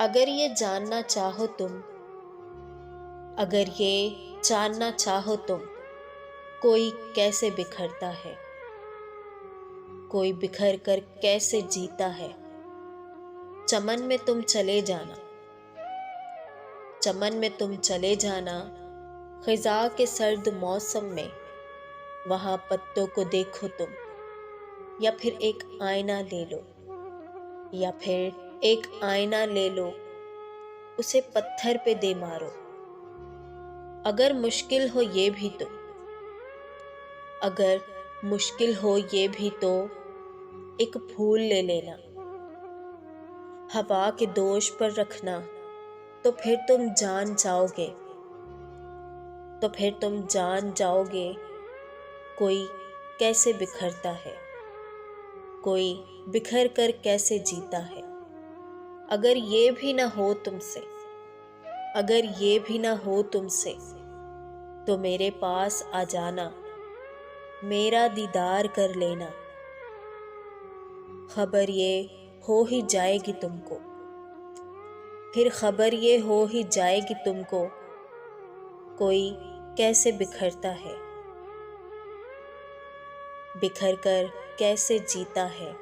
अगर ये जानना चाहो तुम, अगर ये जानना चाहो तुम, कोई कैसे बिखरता है, कोई बिखर कर कैसे जीता है। चमन में तुम चले जाना, चमन में तुम चले जाना, खिज़ा के सर्द मौसम में। वहाँ पत्तों को देखो तुम, या फिर एक आईना ले लो, या फिर एक आईना ले लो, उसे पत्थर पे दे मारो। अगर मुश्किल हो ये भी तो, अगर मुश्किल हो ये भी तो, एक फूल ले लेना, हवा के दोष पर रखना, तो फिर तुम जान जाओगे, तो फिर तुम जान जाओगे कोई कैसे बिखरता है, कोई बिखर कर कैसे जीता है। अगर ये भी ना हो तुमसे, अगर ये भी ना हो तुमसे, तो मेरे पास आ जाना, मेरा दीदार कर लेना। खबर ये हो ही जाएगी तुमको, फिर खबर ये हो ही जाएगी तुमको, कोई कैसे बिखरता है, बिखर कर कैसे जीता है।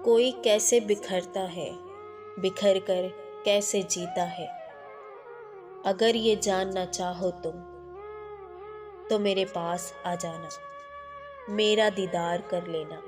कोई कैसे बिखरता है, बिखर कर कैसे जीता है। अगर ये जानना चाहो तुम, तो मेरे पास आ जाना, मेरा दीदार कर लेना।